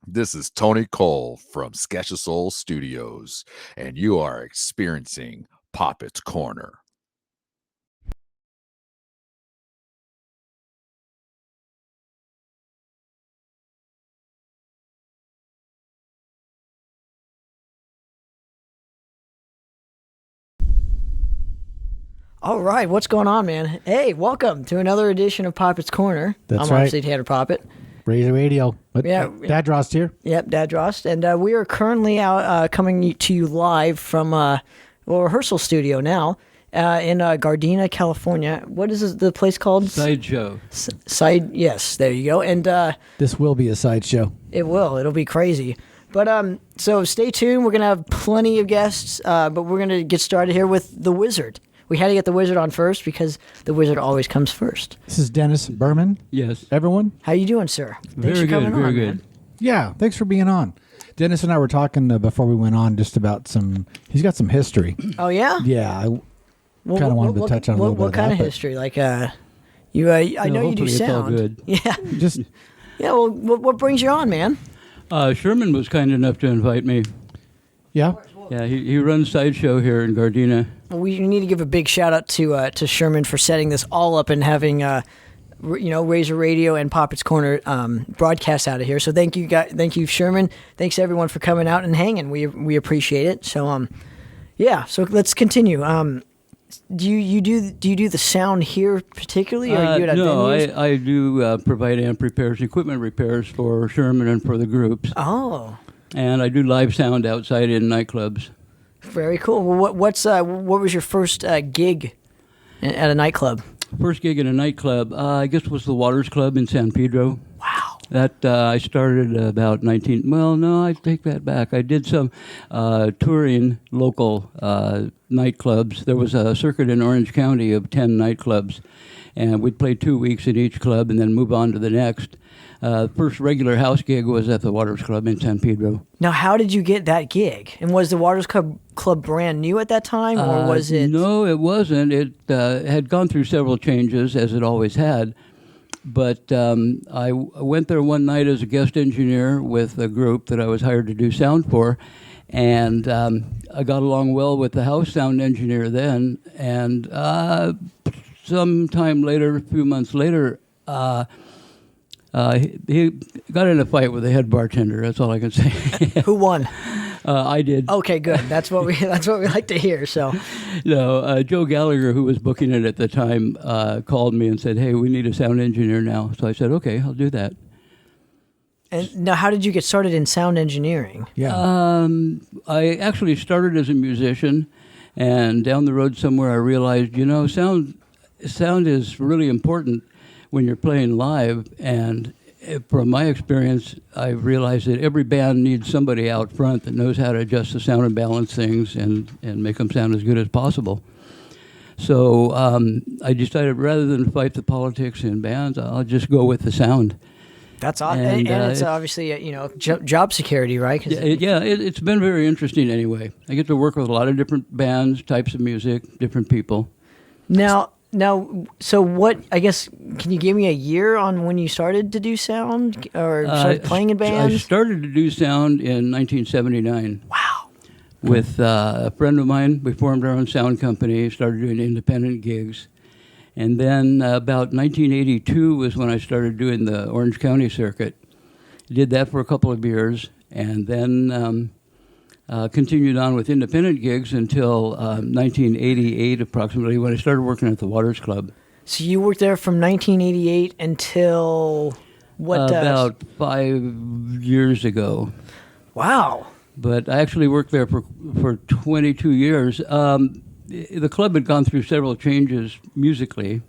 This is Tony Cole from Cide Show Studios, and you are experiencing Poppitt's Corner. All right, what's going on, man? Hey, welcome to another edition of Poppitt's Corner. That's I'm right. obviously Tanner Poppitt. Razor Radio. Yeah. Dad Drost here. Yep, Dad Drost. And we are currently out coming to you live from rehearsal studio now in Gardena, California. What is the place called? Cide Show. Yes, there you go. And This will be a sideshow. it will. It'll be crazy. But so stay tuned. We're going to have plenty of guests, but we're going to get started here with the Wizard. We had to get the Wizard on first because the Wizard always comes first. This is Dennis Buhrmann. Yes. Everyone? How you doing, sir? Thanks Very for coming good. Very on, good. man. Yeah, thanks for being on. Dennis and I were talking before we went on just about he's got some history. Oh, yeah? Yeah, I Well, kind of wanted to touch on a little bit what of kind that. of history? Like, I know you do hopefully it's all sound. good. Yeah. Just, Yeah, well, what brings you on, man? Sherman was kind enough to invite me. yeah. Yeah, he runs Cide Show here in Gardena. Well, we need to give a big shout out to Sherman for setting this all up and having Razor Radio and Poppitt's Corner broadcast out of here. So thank you, guys. Thank you, Sherman. Thanks everyone for coming out and hanging. We appreciate it. So yeah. So let's continue. Do you do the sound here particularly, or you do it at No, venues? I do provide amp repairs, equipment repairs for Sherman and for the groups. Oh, And I do live sound outside in nightclubs. very cool. Well, what was your first gig at a nightclub? First gig in a nightclub, I guess, was the Waters Club in San Pedro. Wow. That I started about 19. Well, no, I take that back. I did some touring local nightclubs. There was a circuit in Orange County of 10 nightclubs, and we'd play 2 weeks at each club and then move on to the next. First regular house gig was at the Waters Club in San Pedro. Now, how did you get that gig? And was the Waters Club brand new at that time, or was it? No, it wasn't. It had gone through several changes, as it always had. But I went there one night as a guest engineer with a group that I was hired to do sound for. And I got along well with the house sound engineer then. And sometime later, a few months later, he got in a fight with the head bartender. That's all I can say. Who won? I did. Okay, good. That's what we like to hear. So, No, Joe Gallagher, who was booking it at the time, called me and said, "Hey, we need a sound engineer now." So I said, "Okay, I'll do that." and now, how did you get started in sound engineering? Yeah. I actually started as a musician, and down the road somewhere I realized, sound is really important when you're playing live. And from my experience, I've realized that every band needs somebody out front that knows how to adjust the sound and balance things and make them sound as good as possible. So I decided rather than fight the politics in bands, I'll just go with the sound. That's awesome, And, and it's it's- obviously job security, right? 'Cause It's been very interesting anyway. I get to work with a lot of different bands, types of music, different people. Now, so what? I guess can you give me a year on when you started to do sound or started playing in I bands? started to do sound in 1979. Wow. With a friend of mine. We formed our own sound company, started doing independent gigs. And then about 1982 was when I started doing the Orange County circuit. Did that for a couple of years, and then continued on with independent gigs until 1988 approximately, when I started working at the Waters Club. So you worked there from 1988 until what? About 5 years ago. Wow. But I actually worked there for 22 years. The club had gone through several changes musically,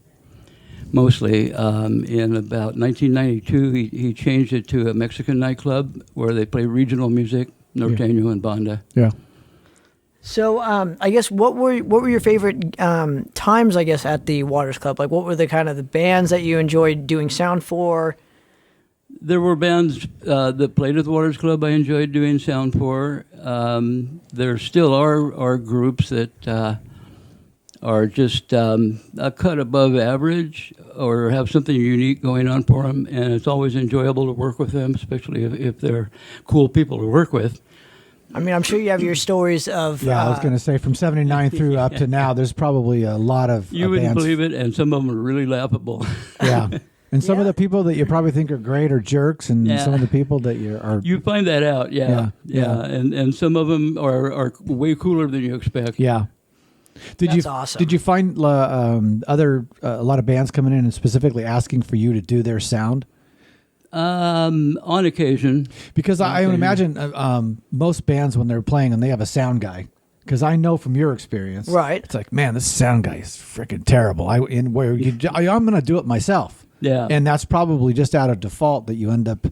mostly. In about 1992, he changed it to a Mexican nightclub where they play regional music, norteño and banda. Yeah. So, I guess what were your favorite times? I guess at the Waters Club, like what were the kind of the bands that you enjoyed doing sound for? There were bands that played at the Waters Club I enjoyed doing sound for. There still are groups that are just a cut above average or have something unique going on for them, and it's always enjoyable to work with them, especially if they're cool people to work with. I mean, I'm sure you have your stories of. Yeah, I was going to say from '79 through up to now, there's probably a lot of You wouldn't bands. believe it, and some of them are really laughable. Yeah. And some of Yeah. the people that you probably think are great are jerks, and Yeah. some of the people that are. You find that out, yeah. And some of them are way cooler than you expect. Yeah. That's awesome. Did you find a lot of bands coming in and specifically asking for you to do their sound? On occasion. Because I would imagine most bands when they're playing and they have a sound guy. Because I know from your experience, Right. It's like, man, this sound guy is freaking terrible. I'm going to do it myself. Yeah. And that's probably just out of default that you end up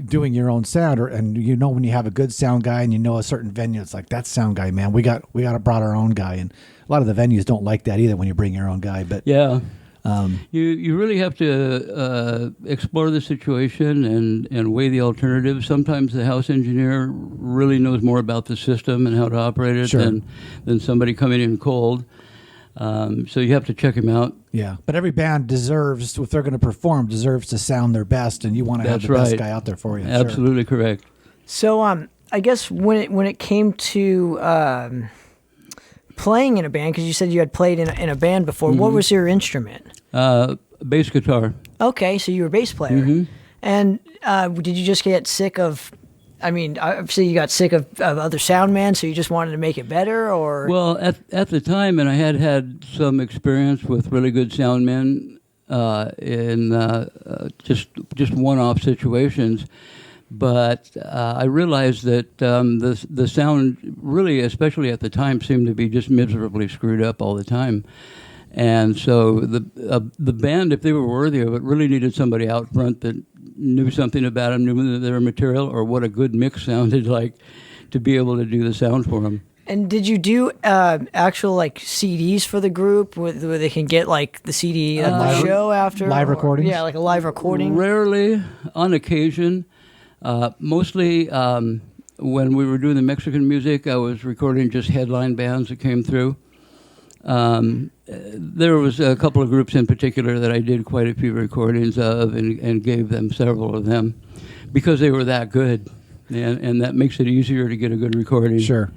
doing your own sound, and when you have a good sound guy and you know a certain venue, it's like, that sound guy, man, we got to brought our own guy, and a lot of the venues don't like that either when you bring your own guy. But Yeah. You really have to explore the situation and weigh the alternatives. Sometimes the house engineer really knows more about the system and how to operate it Sure. than somebody coming in cold. So you have to check him out. yeah, but every band deserves, if they're going to perform, deserves to sound their best, and you want to have That's the best right. guy out there for you. Sure. Absolutely correct. So, I guess when it came to playing in a band, because you said you had played in a band before, what was your instrument? Bass guitar. Okay, so you were a bass player. And did you just get sick of? I mean, obviously you got sick of other sound man, so you just wanted to make it better, or? Well, at the time, and I had some experience with really good sound men in just one-off situations, but I realized that the sound really, especially at the time, seemed to be just miserably screwed up all the time. And so the band, if they were worthy of it, really needed somebody out front that knew something about them, knew their material, or what a good mix sounded like, to be able to do the sound for them. And did you do actual like CDs for the group where they can get like the CD at the show after? live recordings? Yeah, like a live recording. Rarely, on occasion. Mostly when we were doing the Mexican music, I was recording just headline bands that came through. There was a couple of groups in particular that I did quite a few recordings of and gave them several of them because they were that good. And that makes it easier to get a good recording. Sure.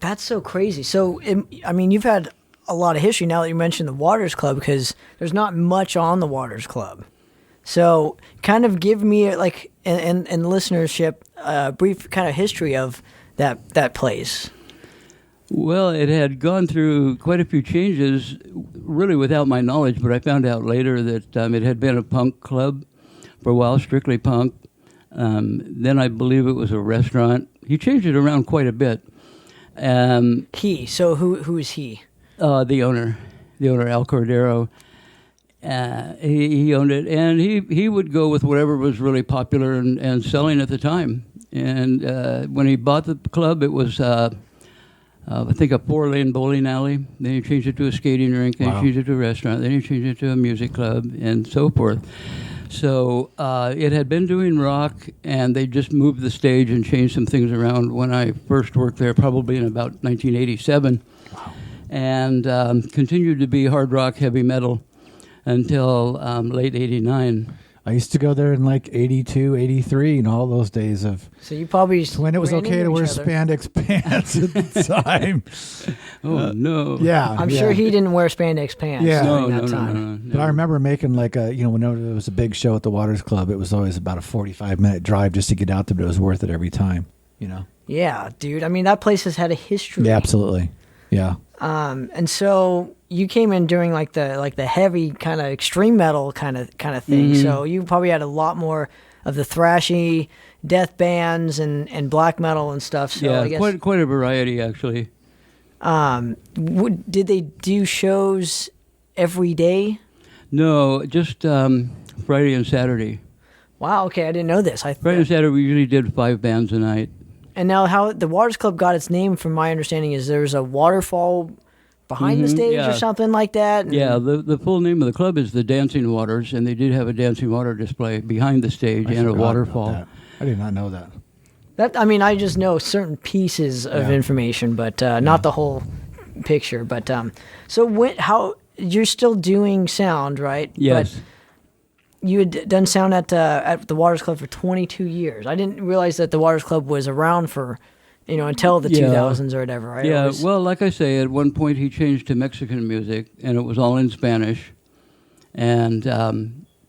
That's so crazy. So, I mean, you've had a lot of history now that you mentioned the Waters Club, because there's not much on the Waters Club. So, kind of give me like and listenership a brief kind of history of that place. Well, it had gone through quite a few changes, really without my knowledge, but I found out later that it had been a punk club for a while, strictly punk. Then I believe it was a restaurant. He changed it around quite a bit. So who is he? The owner, Al Cordero. He owned it, and he would go with whatever was really popular and selling at the time. And when he bought the club, it was... I think a 4-lane bowling alley. Then he changed it to a skating rink. Then he changed it to a restaurant. Then he changed it to a music club, and so forth. So it had been doing rock, and they just moved the stage and changed some things around when I first worked there, probably in about 1987. Wow. And continued to be hard rock, heavy metal until late 89. I used to go there in like 82, 83, and all those days of... So you probably... when it was ran okay to into wear each other. spandex pants at the time. Oh, no. Yeah. I'm sure he didn't wear spandex pants Yeah. during No, that time. no. But I remember making like whenever there was a big show at the Waters Club, it was always about a 45-minute drive just to get out there, but it was worth it every time, Yeah, dude. I mean, that place has had a history. Yeah, absolutely. Yeah. And so you came in during like the heavy kind of extreme metal kind of thing. Mm-hmm. So you probably had a lot more of the thrashy death bands and black metal and stuff. So Yeah, I guess, quite a variety, actually. did they do shows every day? No, just Friday and Saturday. Wow. Okay, I didn't know this. Friday and Saturday, we usually did 5 bands a night. And now, how the Waters Club got its name, from my understanding, is there's a waterfall behind the stage yeah. or something like that. And Yeah, the full name of the club is the Dancing Waters, and they did have a dancing water display behind the stage I and a forgot about waterfall. that. I did not know that. I mean, I just know certain pieces of information, but not the whole picture. But so how you're still doing sound, right? Yes. But you had done sound at the Waters Club for 22 years. I didn't realize that the Waters Club was around for, until the 2000s or whatever, right? Yeah, well, like I say, at one point he changed to Mexican music, and it was all in Spanish. And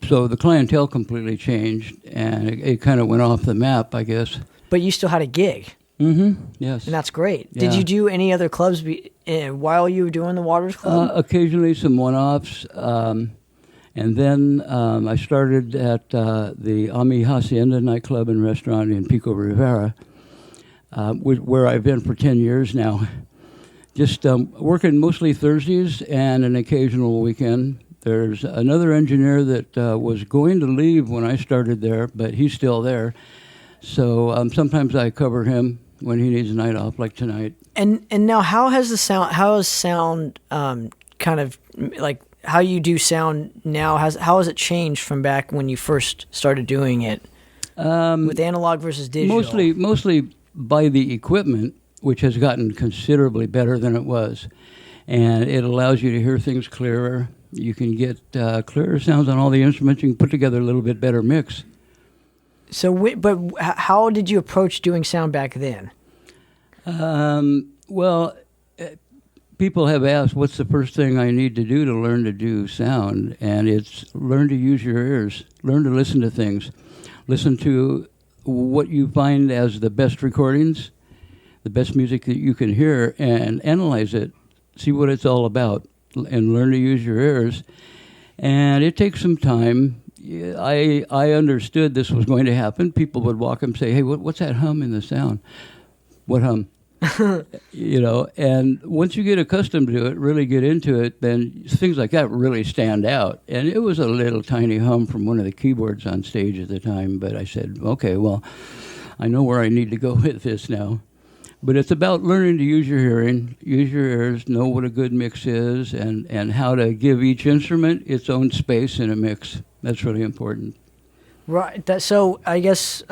so the clientele completely changed, and it kind of went off the map, I guess. But you still had a gig. Mm-hmm, yes. And that's great. Yeah. Did you do any other clubs while you were doing the Waters Club? Occasionally some one-offs. And then I started at the Ami Hacienda nightclub and restaurant in Pico Rivera, where I've been for 10 years now. Just working mostly Thursdays and an occasional weekend. There's another engineer that was going to leave when I started there, but he's still there. So sometimes I cover him when he needs a night off, like tonight. And now, how has sound kind of like how you do sound now? How has it changed from back when you first started doing it with analog versus digital? Mostly by the equipment, which has gotten considerably better than it was, and it allows you to hear things clearer. You can get clearer sounds on all the instruments. You can put together a little bit better mix. So, but how did you approach doing sound back then? Well, people have asked, what's the first thing I need to do to learn to do sound? And it's learn to use your ears, learn to listen to things, listen to what you find as the best recordings, the best music that you can hear, and analyze it, see what it's all about, and learn to use your ears. And it takes some time. I understood this was going to happen. People would walk up and say, hey, what's that hum in the sound? What hum? And once you get accustomed to it, really get into it, then things like that really stand out. And it was a little tiny hum from one of the keyboards on stage at the time, but I said, okay, well, I know where I need to go with this now. But it's about learning to use your hearing, use your ears, know what a good mix is, and how to give each instrument its own space in a mix. That's really important. Right. So I guess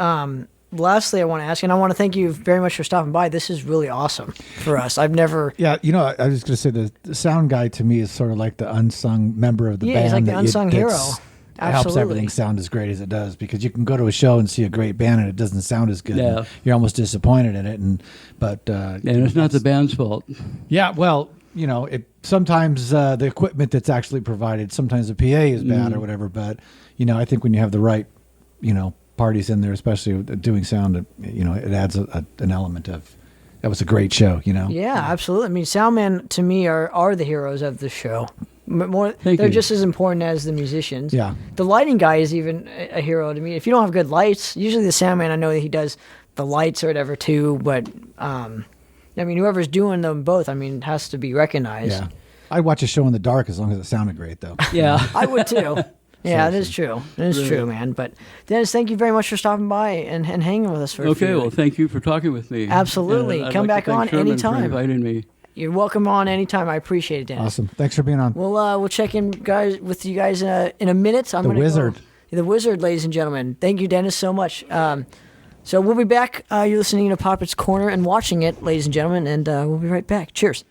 lastly, I want to ask, and I want to thank you very much for stopping by. This is really awesome for us. I've never... Yeah, I was going to say the sound guy to me is sort of like the unsung member of the band. Yeah, he's like the unsung hero. Helps everything sound as great as it does, because you can go to a show and see a great band and it doesn't sound as good. Yeah. You're almost disappointed in it, and it's not the band's fault. Yeah, well, sometimes the equipment that's actually provided, sometimes the PA is bad or whatever, but I think when you have the right parties in there, especially doing sound, it adds an element of that was a great show. Yeah, absolutely. I mean, soundmen to me are the heroes of the show. They're just as important as the musicians. Yeah. The lighting guy is even a hero to me. If you don't have good lights, usually the sound man, I know that he does the lights or whatever too, but whoever's doing them both, it has to be recognized. Yeah. I'd watch a show in the dark as long as it sounded great, though. Yeah. I would too. Yeah, it is true. It is true, man. But Dennis, thank you very much for stopping by and hanging with us for a few. Okay, well, thank you for talking with me. Absolutely. I'd Come like back to thank on Sherman anytime. for inviting me. You're welcome on anytime. I appreciate it, Dennis. Awesome. Thanks for being on. We'll check in with you guys in a minute. The Wizard. The Wizard, ladies and gentlemen. Thank you, Dennis, so much. So we'll be back. You're listening to Poppitt's Corner and watching it, ladies and gentlemen, and we'll be right back. Cheers.